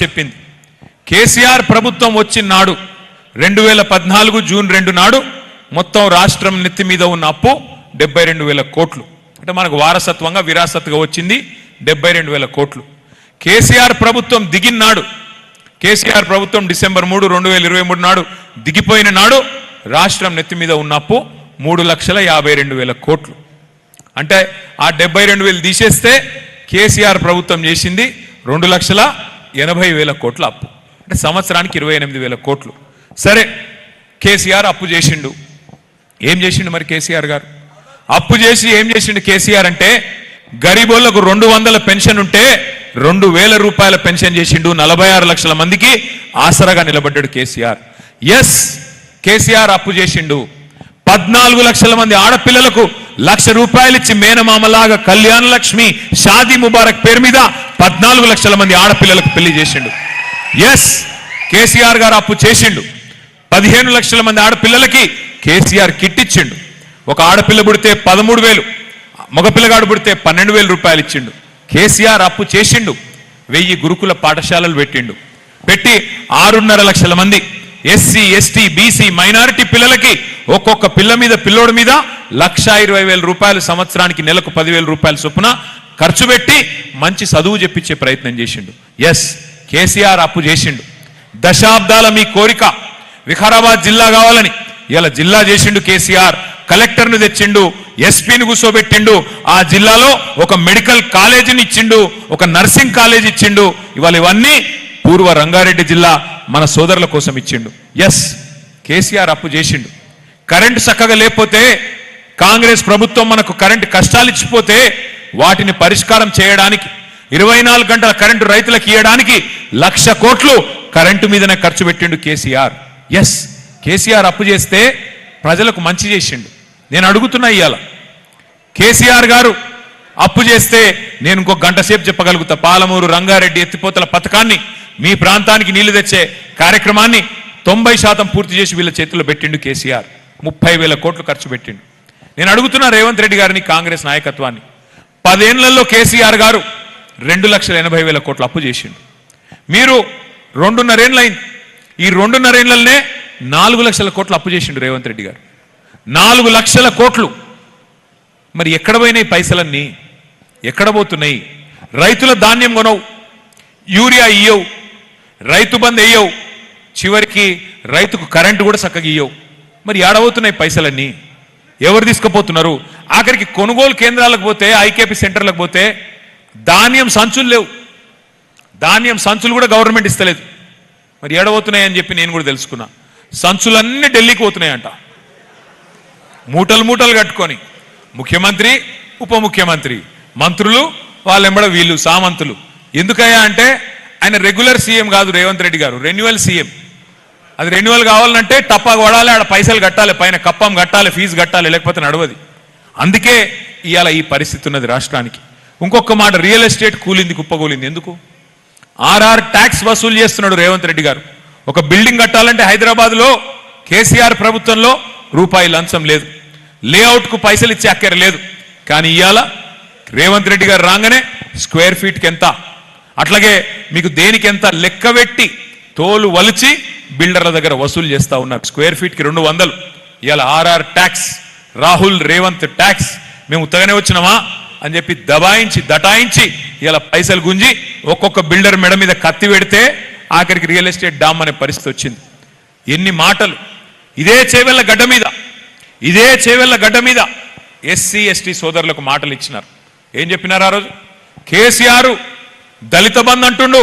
చెప్పింది. కేసీఆర్ ప్రభుత్వం వచ్చిన నాడు 2014 జూన్ 2 నాడు మొత్తం రాష్ట్రం నెత్తి మీద ఉన్న అప్పు 72,000 కోట్లు. అంటే మనకు వారసత్వంగా విరాసత్తుగా వచ్చింది 72,000 కోట్లు. కేసీఆర్ ప్రభుత్వం దిగినాడు, కేసీఆర్ ప్రభుత్వం డిసెంబర్ 3, 2023 నాడు దిగిపోయిన నాడు రాష్ట్రం నెత్తి మీద ఉన్న అప్పు 3,52,000 కోట్లు. అంటే ఆ 72,000 తీసేస్తే కేసీఆర్ ప్రభుత్వం చేసింది 2,80,000 కోట్ల అప్పు. అంటే సంవత్సరానికి 28,000 కోట్లు. సరే, కేసీఆర్ అప్పు చేసిండు. ఏం చేసిండు మరి కేసీఆర్ గారు? అప్పు చేసి ఏం చేసిండు కేసీఆర్ అంటే, గరీబోళ్లకు 200 పెన్షన్ ఉంటే 2,000 రూపాయల పెన్షన్ చేసిండు. 46 లక్షల మందికి ఆసరాగా నిలబడ్డాడు కేసీఆర్. ఎస్, కేసీఆర్ అప్పు చేసిండు. 14 లక్షల మంది ఆడపిల్లలకు 1,00,000 రూపాయలు ఇచ్చి మేనమామలాగా కళ్యాణ లక్ష్మి షాదీ ముబారక్ పేరు మీద 14 లక్షల మంది ఆడపిల్లలకు పెళ్లి చేసిండు. ఎస్, కేసీఆర్ గారు అప్పు చేసిండు. 15 లక్షల మంది ఆడపిల్లలకి కేసీఆర్ కిట్ ఇచ్చిండు. ఒక ఆడపిల్ల పుడితే 13,000, మగపిల్లగాడు పుడితే 12,000 రూపాయలు ఇచ్చిండు. కేసీఆర్ అప్పు చేసిండు. 1000 గురుకుల పాఠశాలలు పెట్టిండు. పెట్టి 6.5 లక్షల మంది ఎస్సీ, ఎస్టీ, బీసీ, మైనారిటీ పిల్లలకి ఒక్కొక్క పిల్లోడి మీద 1,20,000 రూపాయలు సంవత్సరానికి, నెలకు 10,000 రూపాయలు చొప్పున ఖర్చు పెట్టి మంచి చదువు చెప్పించే ప్రయత్నం చేసిండు. ఎస్, కేసీఆర్ అప్పు చేసిండు. దశాబ్దాల మీ కోరిక వికారాబాద్ జిల్లా కావాలని ఇలా జిల్లా చేసిండు కేసీఆర్. కలెక్టర్ను తెచ్చిండు, ఎస్పీని కూర్చోబెట్టిండు. ఆ జిల్లాలో ఒక మెడికల్ కాలేజీని ఇచ్చిండు, ఒక నర్సింగ్ కాలేజ్ ఇచ్చిండు. ఇవాళ ఇవన్నీ పూర్వ రంగారెడ్డి జిల్లా మన సోదరుల కోసం ఇచ్చిండు. ఎస్, కేసీఆర్ అప్పు చేసిండు. కరెంటు చక్కగా లేకపోతే, కాంగ్రెస్ ప్రభుత్వం మనకు కరెంటు కష్టాలు ఇచ్చిపోతే వాటిని పరిష్కారం చేయడానికి 24 గంటల కరెంటు రైతులకు ఇవ్వడానికి 1,00,000 కోట్లు కరెంటు మీదనే ఖర్చు పెట్టిండు కేసీఆర్. ఎస్, కేసీఆర్ అప్పు చేస్తే ప్రజలకు మంచి చేసిండు. నేను అడుగుతున్నా, ఇవాళ కేసీఆర్ గారు అప్పు చేస్తే నేను ఇంకో గంట సేపు చెప్పగలుగుతా. పాలమూరు రంగారెడ్డి ఎత్తిపోతల పథకాన్ని, మీ ప్రాంతానికి నీళ్లు తెచ్చే కార్యక్రమాన్ని 90% పూర్తి చేసి వీళ్ళ చేతుల్లో పెట్టిండు కేసీఆర్. 30,000 కోట్లు ఖర్చు పెట్టిండు. నేను అడుగుతున్నా రేవంత్ రెడ్డి గారిని, కాంగ్రెస్ నాయకత్వాన్ని, 10 ఏళ్లలో కేసీఆర్ గారు 2,80,000 కోట్లు అప్పు చేసిండు. మీరు 2.5 ఏళ్ళు అయింది. ఈ 2.5 ఏళ్లనే 4 లక్షల కోట్లు అప్పు చేసిండు రేవంత్ రెడ్డి గారు. 4 లక్షల కోట్లు. మరి ఎక్కడ పోయినాయి పైసలన్నీ? ఎక్కడ పోతున్నాయి? రైతుల ధాన్యం కొనవు, యూరియా ఇయ్యవు, రైతు బంద్ వేయవు, చివరికి రైతుకు కరెంటు కూడా చక్కగా ఇయ్యవు. మరి ఏడవుతున్నాయి పైసలన్నీ? ఎవరు తీసుకుపోతున్నారు? ఆఖరికి కొనుగోలు కేంద్రాలకు పోతే, ఐకేపీ సెంటర్లకు పోతే ధాన్యం సంచులు లేవు. ధాన్యం సంచులు కూడా గవర్నమెంట్ ఇస్తలేదు. మరి ఏడవుతున్నాయని చెప్పి నేను కూడా తెలుసుకున్నా. సంచులన్నీ ఢిల్లీకి పోతున్నాయంట, మూటలు మూటలు కట్టుకొని. ముఖ్యమంత్రి, ఉప ముఖ్యమంత్రి, మంత్రులు, వాళ్ళెంబడ వీళ్ళు సామంతులు. ఎందుకయ్యా అంటే ఆయన రెగ్యులర్ సీఎం కాదు రేవంత్ రెడ్డి గారు, రెన్యువల్ సీఎం. అది రెన్యువల్ కావాలంటే టప్పాగా పడాలి, ఆడ పైసలు కట్టాలి, పైన కప్పం కట్టాలి, ఫీజు కట్టాలి, లేకపోతే నడవది. అందుకే ఇవాళ ఈ పరిస్థితి ఉన్నది రాష్ట్రానికి. ఇంకొక మాట, రియల్ ఎస్టేట్ కూలింది, కుప్పకూలింది. ఎందుకు? ఆర్ఆర్ ట్యాక్స్ వసూలు చేస్తున్నాడు రేవంత్ రెడ్డి గారు. ఒక బిల్డింగ్ కట్టాలంటే హైదరాబాద్లో కేసీఆర్ ప్రభుత్వంలో రూపాయి లంచం లేదు, లేఅవుట్కు పైసలు ఇచ్చే అక్కర లేదు. కానీ ఇవాళ రేవంత్ రెడ్డి గారు రాగానే స్క్వేర్ ఫీట్కి ఎంత, అట్లాగే మీకు దేనికి ఎంత లెక్క పెట్టి తోలు వలిచి బిల్డర్ల దగ్గర వసూలు చేస్తూ ఉన్నారు. స్క్వేర్ ఫీట్కి 200. ఇవాళ RR tax, Rahul Revanth tax. మేము ఉత్తగానే వచ్చినామా అని చెప్పి దబాయించి దటాయించి ఇలా పైసలు గుంజి ఒక్కొక్క బిల్డర్ మెడ మీద కత్తి పెడితే ఆఖరికి రియల్ ఎస్టేట్ డామ్ అనే పరిస్థితి వచ్చింది. ఎన్ని మాటలు! ఇదే చేవెళ్ల గడ్డ మీద ఎస్సీ ఎస్టీ సోదరులకు మాటలు ఇచ్చినారు. ఏం చెప్పినారు ఆ రోజు? కేసీఆర్ దళిత బంధు అంటుండు,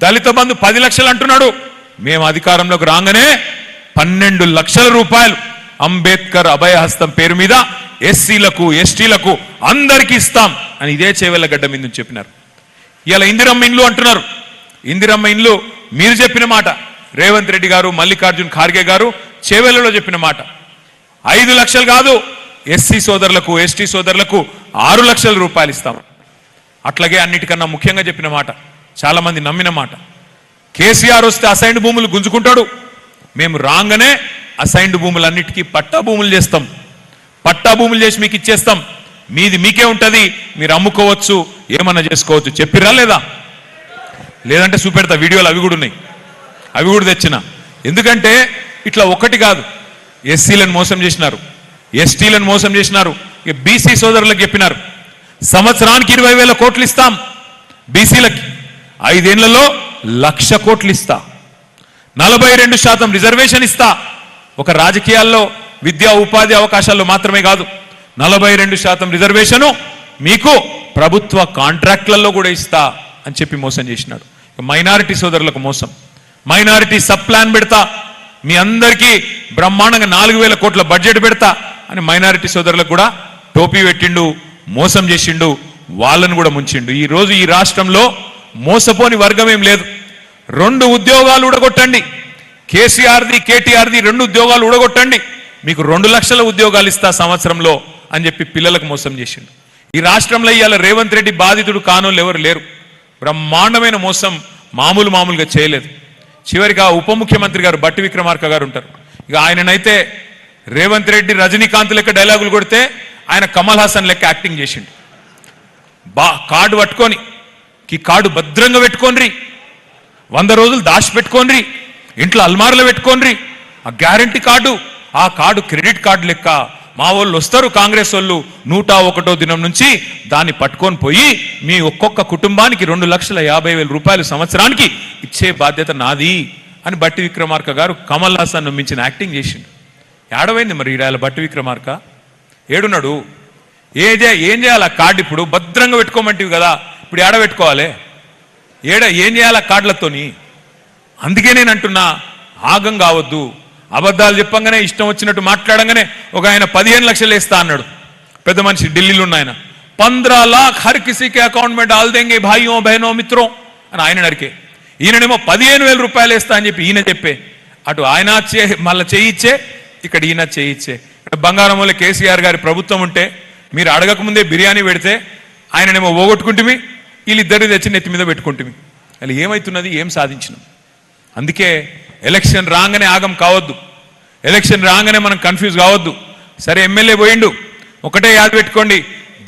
దళిత బంధు 10 లక్షలు అంటున్నాడు. మేము అధికారంలోకి రాగానే 12 లక్షల రూపాయలు అంబేద్కర్ అభయహస్తం పేరు మీద ఎస్సీలకు, ఎస్టీలకు అందరికీ ఇస్తాం అని ఇదే చేవెళ్ల గడ్డ మీద చెప్పినారు. ఇలా ఇందిరమ్మ ఇండ్లు అంటున్నారు. ఇందిరమ్మ ఇండ్లు మీరు చెప్పిన మాట, రేవంత్ రెడ్డి గారు, మల్లికార్జున్ ఖార్గే గారు చేవెళ్లలో చెప్పిన మాట. 5 లక్షలు కాదు, ఎస్సీ సోదరులకు, ఎస్టీ సోదరులకు 6 లక్షల రూపాయలు ఇస్తాం. అట్లాగే అన్నిటికన్నా ముఖ్యంగా చెప్పిన మాట, చాలా మంది నమ్మిన మాట, కేసీఆర్ వస్తే అసైన్డ్ భూములు గుంజుకుంటాడు, మేము రాగానే అసైన్డ్ భూములన్నిటికీ పట్టా భూములు చేస్తాం, పట్టా భూములు చేసి మీకు ఇచ్చేస్తాం, మీది మీకే ఉంటది, మీరు అమ్ముకోవచ్చు, ఏమన్నా చేసుకోవచ్చు. చెప్పిరా లేదా? లేదంటే చూపెడతా వీడియోలు, అవి కూడా ఉన్నాయి, అవి కూడా తెచ్చిన. ఎందుకంటే ఇట్లా ఒకటి కాదు, ఎస్సీలను మోసం చేసినారు, ఎస్టీలను మోసం చేసినారు, ఇక బీసీ సోదరులకు చెప్పినారు సంవత్సరానికి 20,000 కోట్లు ఇస్తాం బీసీలకి, 5 ఏళ్లలో 1,00,000 కోట్లు ఇస్తా, 42% రిజర్వేషన్ ఇస్తా. ఒక రాజకీయాల్లో విద్యా ఉపాధి అవకాశాల్లో మాత్రమే కాదు, 42% రిజర్వేషను మీకు ప్రభుత్వ కాంట్రాక్ట్లలో కూడా ఇస్తా అని చెప్పి మోసం చేసినాడు. మైనారిటీ సోదరులకు మోసం, మైనారిటీ సబ్ ప్లాన్ పెడతా, మీ అందరికీ బ్రహ్మాండంగా 4,000 కోట్ల బడ్జెట్ పెడతా అని మైనారిటీ సోదరులకు కూడా టోపీ పెట్టిండు, మోసం చేసిండు, వాళ్ళను కూడా ముంచిండు. ఈ రోజు ఈ రాష్ట్రంలో మోసపోని వర్గం ఏం లేదు. 2 ఉద్యోగాలు ఊడగొట్టండి, కేసీఆర్ది కేటీఆర్ది 2 ఉద్యోగాలు ఊడగొట్టండి, మీకు 2 లక్షల ఉద్యోగాలు ఇస్తా సంవత్సరంలో అని చెప్పి పిల్లలకు మోసం చేసిండు. ఈ రాష్ట్రంలో ఇవాళ రేవంత్ రెడ్డి బాధితుడు కానోళ్ళు ఎవరు లేరు. బ్రహ్మాండమైన మోసం మామూలుగా చేయలేదు. చివరికి ఆ ఉప ముఖ్యమంత్రి గారు బట్టి విక్రమార్క గారు ఉంటారు, ఇక ఆయననైతే రేవంత్ రెడ్డి రజనీకాంత్ లెక్క డైలాగులు కొడితే ఆయన కమల్ హాసన్ లెక్క యాక్టింగ్ చేసిండు. కార్డు పట్టుకొని, ఈ కార్డు భద్రంగా పెట్టుకోండి, 100 రోజులు దాచి పెట్టుకోండి, ఇంట్లో అల్మార్లో పెట్టుకోండి, ఆ గ్యారంటీ కార్డు, ఆ కార్డు క్రెడిట్ కార్డు లెక్క మా వాళ్ళు వస్తారు కాంగ్రెస్ వాళ్ళు 101వ దినం నుంచి దాన్ని పట్టుకొని పోయి మీ ఒక్కొక్క కుటుంబానికి 2,50,000 రూపాయలు సంవత్సరానికి ఇచ్చే బాధ్యత నాది అని బట్టి విక్రమార్క గారు కమల్ హాసన్ మించిన యాక్టింగ్ చేసిండు. ఏడవైంది మరి ఈడ బట్టి విక్రమార్క ఏడున్నాడు? ఏం చేయాలి? ఆ కార్డు ఇప్పుడు భద్రంగా పెట్టుకోమంటివి కదా, ఇప్పుడు ఏడ పెట్టుకోవాలి? ఏం చేయాలి ఆ కార్డులతోని? అందుకే నేను అంటున్నా, ఆగం కావద్దు. అబద్ధాలు చెప్పంగానే ఇష్టం వచ్చినట్టు మాట్లాడంగానే ఒక ఆయన 15 లక్షలు వేస్తా అన్నాడు, పెద్ద మనిషి ఢిల్లీలో ఉన్న ఆయన. 15 लाख हर किसी के अकाउंट में डाल देंगे भाइयों बहनों मित्रों అని ఆయన అడిగే, ఈయననేమో 15,000 రూపాయలు వేస్తా అని చెప్పి ఈయన చెప్పే, అటు ఆయన మళ్ళీ చేయిచ్చే, ఇక్కడ ఈయన చేయిచ్చే. బంగారం వల్ల కేసీఆర్ గారి ప్రభుత్వం ఉంటే మీరు అడగకముందే బిర్యానీ పెడితే ఆయననేమో పోగొట్టుకుంటుమి, వీళ్ళిద్దరిని తెచ్చి నెత్తి మీద పెట్టుకుంటుమి. అలా ఏమవుతున్నది? ఏం సాధించినాం? అందుకే ఎలక్షన్ రాగానే ఆగం కావద్దు, ఎలక్షన్ రాగానే మనం కన్ఫ్యూజ్ కావద్దు. సరే ఎమ్మెల్యే పోయిండు, ఒకటే యాద పెట్టుకోండి,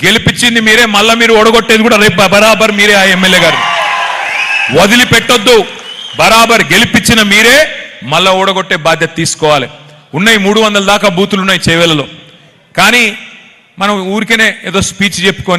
గెలిపించింది మీరే, మళ్ళా మీరు ఓడగొట్టేది కూడా రేపు బరాబర్ మీరే. ఆ ఎమ్మెల్యే గారు వదిలిపెట్టొద్దు, బరాబర్ గెలిపించిన మీరే మళ్ళా ఓడగొట్టే బాధ్యత తీసుకోవాలి. ఉన్నాయి 300 దాకా బూతులు ఉన్నాయి చేవేలలో, కానీ మనం ఊరికేనే ఏదో స్పీచ్ చెప్పుకొని